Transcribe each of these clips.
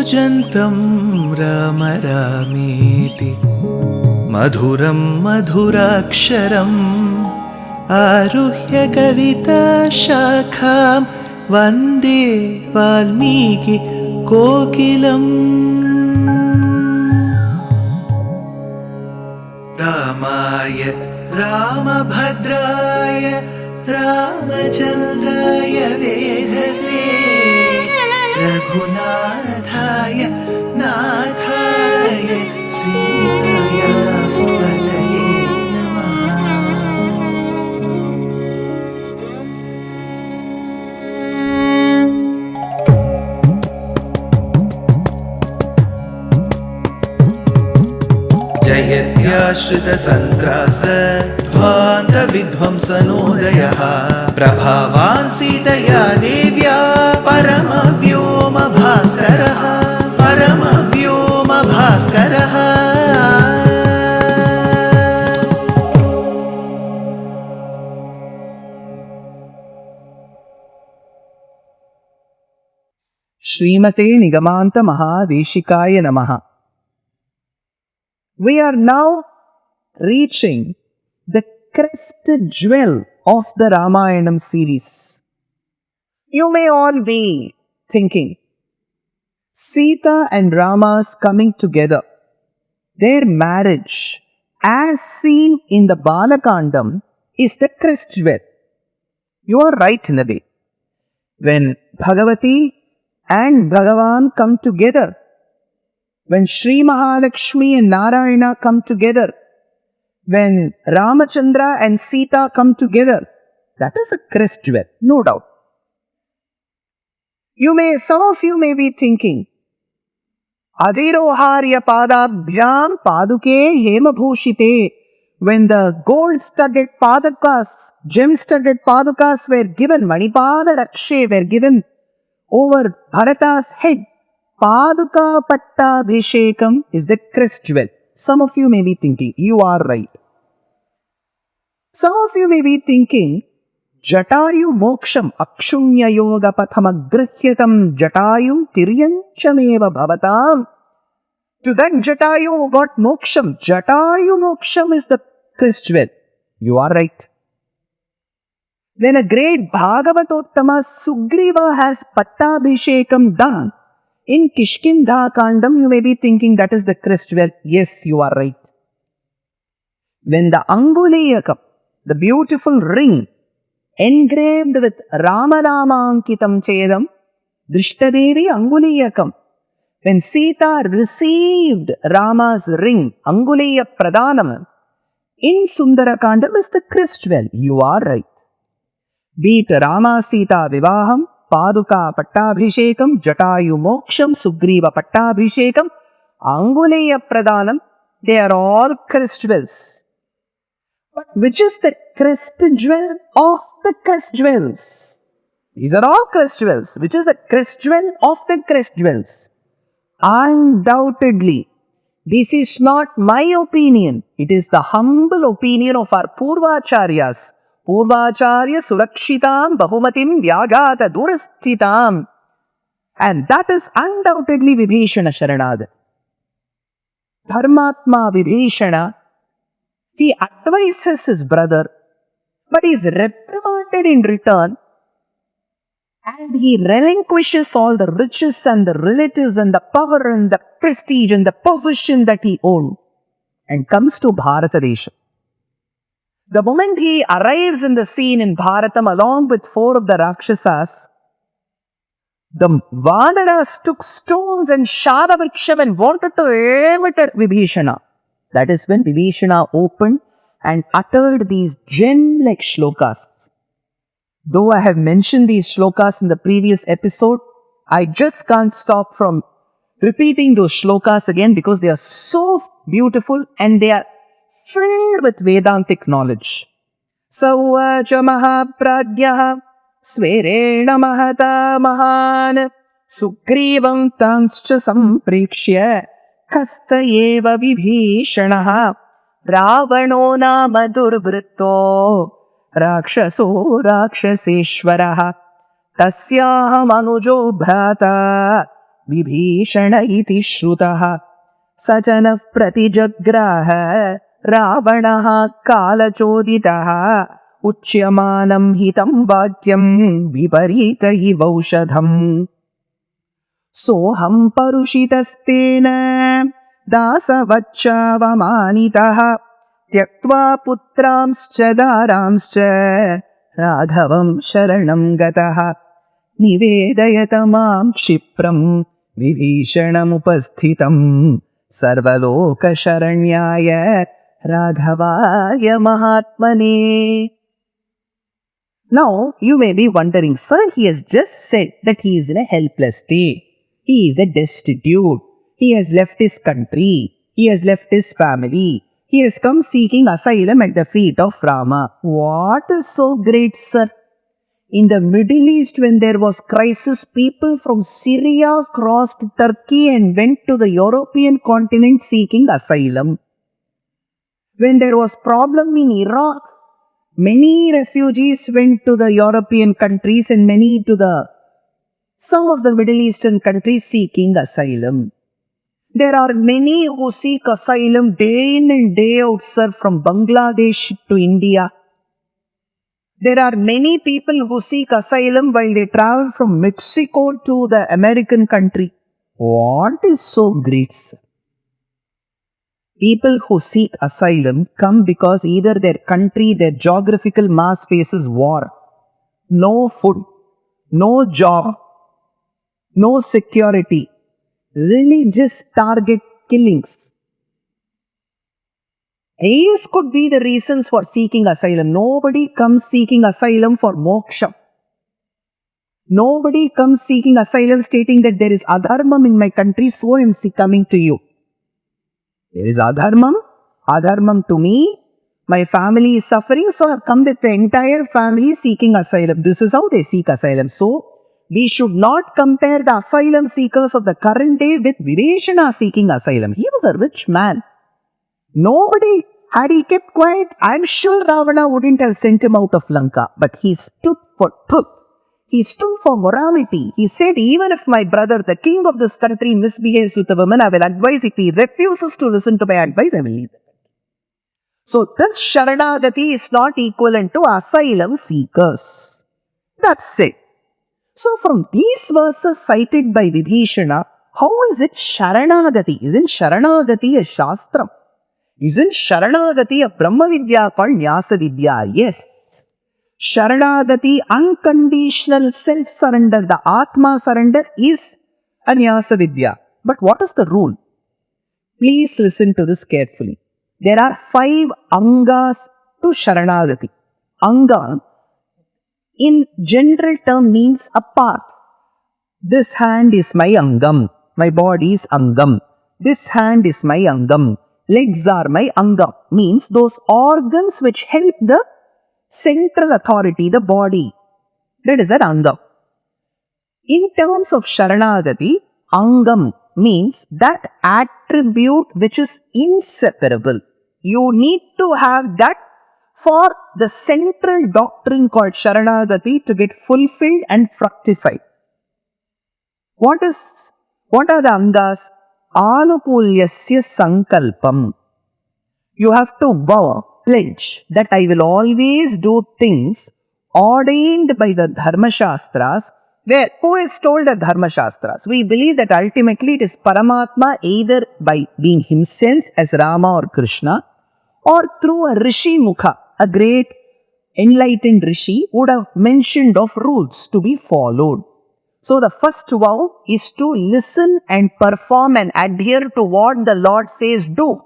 कूजन्तं राम रामेति मधुरं मधुराक्षरम् आरुह्य कविताशाखां वन्दे वाल्मीकि कोकिलम्। रामाय रामभद्राय रामचन्द्राय वेधसे रघुनाथाय नाथाय सीताया पतये नमः। जयत्याश्रितसन्त्रास ध्वान्तविध्वंसनोदयः प्रभावान् सीतया देव्या परमव्योमभास्करः परमव्योमभास्करः। श्रीमते निगमान्त महादेशिकाय नमः। We are now reaching the crest jewel of the Ramayana series. You may all be thinking, Sita and Rama's coming together, their marriage as seen in the Balakandam is the crest jewel. You are right in a way. When Bhagavati and Bhagavan come together, when Sri Mahalakshmi and Narayana come together, when Ramachandra and Sita come together, that is a crest jewel, no doubt. Some of you may be thinking, Adiroharya padabhyam paduke hemabhushite. When the gold-studded padakas, gem-studded padakas were given, Manipada Rakshe were given over Bharata's head, Paduka Pattabhishekam is the crest jewel. Some of you may be thinking, you are right. Some of you may be thinking, Jatayu moksham akshunya yoga pathamagrahyatam Jatayum tiryanchameva bhavatam. To that Jatayu who got moksham, Jatayu moksham is the crest jewel. You are right. When a great Bhagavatottama Sugriva has Pattabhishekam done, in Kishkindha Kandam, you may be thinking that is the crest jewel. Yes, you are right. When the Anguliyakam, the beautiful ring, engraved with Ramanamaankitam Chedam, Drishtadevi Anguliyakam, when Sita received Rama's ring, Anguliya Pradhanam, in Sundarakandam is the crest jewel. You are right. Be it Rama Sita Vivaham, Paduka Pattabhishekam, Jatayu Moksham, Sugriva Pattabhishekam, Anguleya Pradhanam, they are all crest jewels. But which is the crest jewel of the crest jewels? These are all crest jewels. Which is the crest jewel of the crest jewels? Undoubtedly, this is not my opinion. It is the humble opinion of our Purvacharyas. Purvacharya Surakshitam Bahumatim Vyagata Durasthitam. And that is undoubtedly Vibheeshana Sharanāgathy. Dharmatma Vibheeshana, he advises his brother, but he is reprimanded in return, and he relinquishes all the riches and the relatives and the power and the prestige and the position that he owned and comes to Bharatadesha. The moment he arrives in the scene in Bharatam along with 4 of the Rakshasas, the Vanaras took stones and Shadavriksham and wanted to aim it at Vibhishana. That is when Vibhishana opened and uttered these gem-like shlokas. Though I have mentioned these shlokas in the previous episode, I just can't stop from repeating those shlokas again because they are so beautiful and they are filled with Vedantic knowledge. Sauvacha mahapragyaha sverena mahata mahan sugrivam tanscha samprikshya kasta eva vibhishanaha ravano nama durvritto rakshaso rakshaseshwaraha tasyaham anujo bhrata Vibheeshana iti shrutaha Sajanah pratijagraha Ravanaha kalachoditaha Uchyamanam hitam vakyam Viparita ivaushadham Soham parushitastena Dasavacchavamanitaha Tyaktva putramscha daramscha Raghavam sharanam gataha Nivedayatamam kshipram Vibhishanam upasthitam Sarvaloka sharanyaya Raghavaya mahatmane. Now, you may be wondering, sir, he has just said that he is in a helpless state. He is a destitute. He has left his country. He has left his family. He has come seeking asylum at the feet of Rama. What is so great, sir? In the Middle East, when there was crisis, people from Syria crossed Turkey and went to the European continent seeking asylum. When there was problem in Iraq, many refugees went to the European countries and many to some of the Middle Eastern countries seeking asylum. There are many who seek asylum day in and day out, sir, from Bangladesh to India. There are many people who seek asylum while they travel from Mexico to the American country. What is so great, sir? People who seek asylum come because either their country, their geographical mass faces war, no food, no job, no security, religious target killings. These could be the reasons for seeking asylum. Nobody comes seeking asylum for moksha. Nobody comes seeking asylum stating that there is adharmam in my country, so I am coming to you. There is adharmam to me. My family is suffering, so I have come with the entire family seeking asylum. This is how they seek asylum. So, we should not compare the asylum seekers of the current day with Vibheeshana seeking asylum. He was a rich man. Nobody, had he kept quiet, I am sure Ravana wouldn't have sent him out of Lanka. But he stood for truth. He stood for morality. He said, even if my brother, the king of this country, misbehaves with a woman, I will advise. If he refuses to listen to my advice, I will leave him. So this Sharanāgathy is not equivalent to asylum seekers. That's it. So from these verses cited by Vibheeshana, how is it Sharanāgathy? Isn't Sharanāgathy a Shastram? Isn't Sharanāgathy a Brahma Vidya called Nyasa Vidya? Yes. Sharanāgathy, unconditional self-surrender, the Atma surrender is a Nyasa Vidya. But what is the rule? Please listen to this carefully. There are 5 angas to Sharanāgathy. Anga, in general term, means a part. This hand is my angam. My body is angam. This hand is my angam. Legs are my angam. Means those organs which help the central authority, the body. That is an angam. In terms of Sharanāgathy, angam means that attribute which is inseparable. You need to have that for the central doctrine called Sharanāgathy to get fulfilled and fructified. What are the angas? Anukulyasya sankalpam. You have to vow, pledge that I will always do things ordained by the Dharma Shastras. Who has told the Dharma Shastras? We believe that ultimately it is Paramatma, either by being himself as Rama or Krishna, or through a Rishi Mukha, a great enlightened Rishi would have mentioned of rules to be followed. So the first vow is to listen and perform and adhere to what the Lord says do.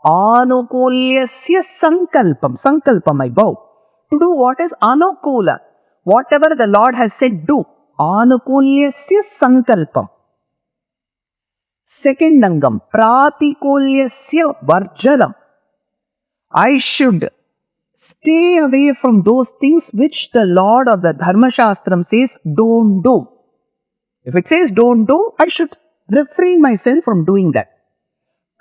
Anukulyasya sankalpam. Sankalpam, I vow. To do what is anukula. Whatever the Lord has said, do. Anukulyasya sankalpam. Second angam, pratikulyasya varjanam. I should stay away from those things which the Lord of the Dharma Shastram says don't do. If it says don't do, I should refrain myself from doing that.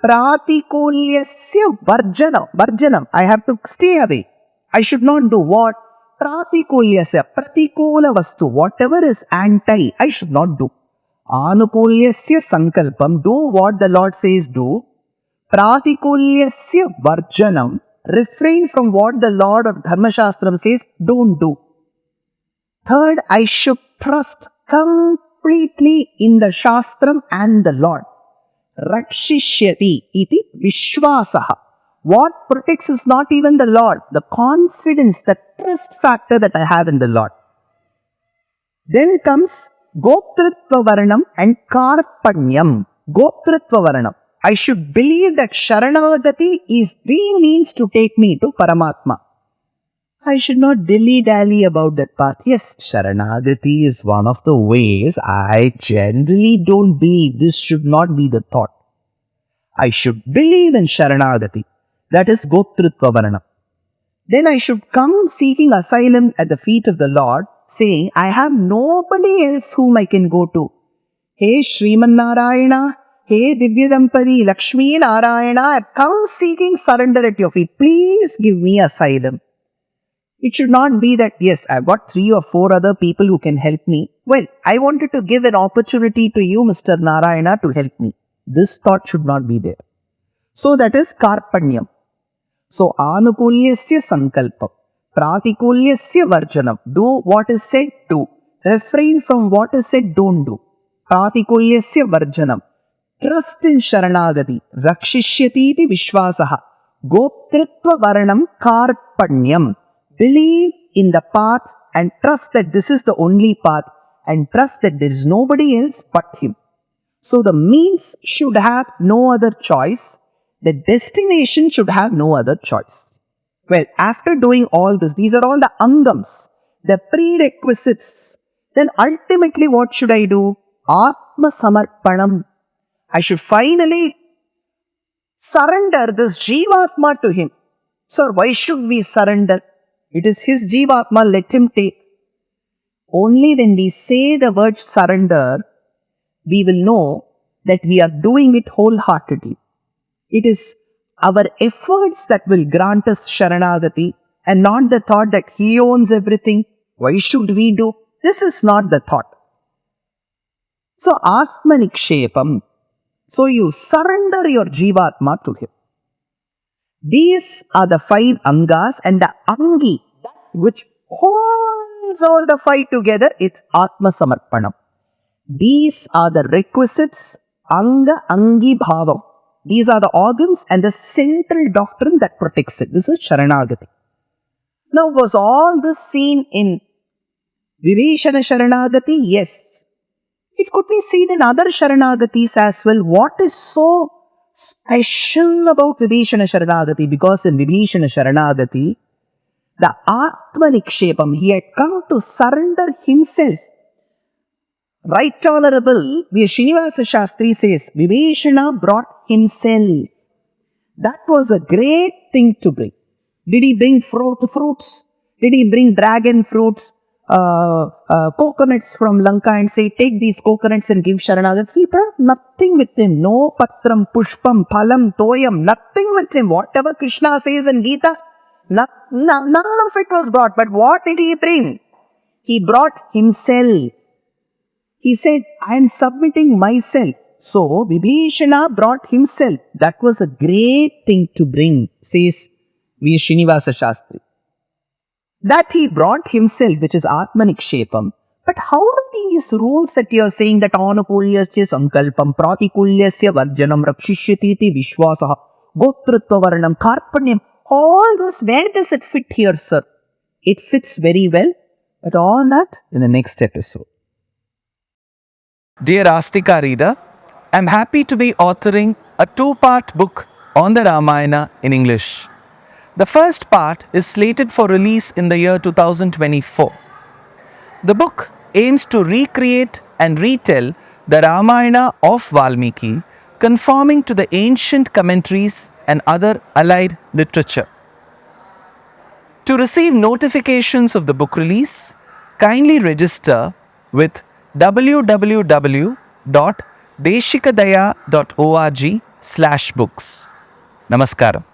Pratikulyasya varjanam. I have to stay away. I should not do what? Pratikulyasya, pratikula vastu. Whatever is anti, I should not do. Anukulyasya sankalpam, do what the Lord says do. Pratikulyasya varjanam, refrain from what the Lord of Dharma Shastram says don't do. Third, I should trust completely in the Shastram and the Lord. Rakshishyati iti vishwasaha. What protects is not even the Lord, the confidence, the trust factor that I have in the Lord. Then comes Goptritva Varanam and Karpanyam. Goptritva Varanam. I should believe that Sharanāgathy is the means to take me to Paramatma. I should not dilly-dally about that path. Yes, Sharanāgathy is one of the ways. I generally don't believe. This should not be the thought. I should believe in Sharanāgathy. That is Goptritva Varanam. Then I should come seeking asylum at the feet of the Lord, saying, I have nobody else whom I can go to. Hey Sriman Narayana, hey Divya Dampati, Lakshmi Narayana, I come seeking surrender at your feet. Please give me asylum. It should not be that, yes, I've got 3 or 4 other people who can help me. Well, I wanted to give an opportunity to you, Mr. Narayana, to help me. This thought should not be there. So that is Karpanyam. So, Anukulyasya sankalpam, Pratikulyasya varjanam. Do what is said, do. Refrain from what is said, don't do. Pratikulyasya varjanam. Trust in Sharanāgathy. Rakshishyati iti vishwasaha. Goptritva varanam karpanyam. Believe in the path and trust that this is the only path and trust that there is nobody else but him. So the means should have no other choice. The destination should have no other choice. Well, after doing all this, these are all the angams, the prerequisites. Then ultimately what should I do? Atma samarpanam. I should finally surrender this Jivatma to him. Sir, why should we surrender? It is his Jivatma, let him take. Only when we say the word surrender, we will know that we are doing it wholeheartedly. It is our efforts that will grant us Sharanāgathy and not the thought that he owns everything. Why should we do? This is not the thought. So, Atmanikshepam. So, you surrender your Jivatma to him. These are the 5 angas and the angi, which holds all the 5 together, is Atma Samarpanam. These are the requisites, anga, angi, bhavam. These are the organs and the central doctrine that protects it. This is Sharanāgathy. Now, was all this seen in Vibheeshana Sharanāgathy? Yes. It could be seen in other Sharanāgathis as well. What is so special about Vibheeshana Sharanāgathy? Because in Vibheeshana Sharanāgathy, the Atmanikshepam, he had come to surrender himself. Right Honorable Srinivasa Shastri says, Vibheeshana brought himself. That was a great thing to bring. Did he bring fruits? Did he bring dragon fruits, coconuts from Lanka and say, take these coconuts and give Sharanāgathy? He brought nothing with him. No patram, pushpam, phalam, toyam, nothing with him. Whatever Krishna says in Gita, none of it was brought. But what did he bring? He brought himself. He said, I am submitting myself. So, Vibheeshana brought himself. That was a great thing to bring, says V. Srinivasa Shastri. That he brought himself, which is Atmanikshepam. But how do these rules that you are saying, that Anukulyasya sankalpam, Pratikulyasya varjanam, Rakshishyati vishwasaha, Goptritva varanam, Karpanyam, all those, where does it fit here, sir? It fits very well, but all that in the next episode. Dear Astika reader, I am happy to be authoring a 2-part book on the Ramayana in English. The first part is slated for release in the year 2024. The book aims to recreate and retell the Ramayana of Valmiki, conforming to the ancient commentaries and other allied literature. To receive notifications of the book release, kindly register with www.deshikadaya.org/books. Namaskaram.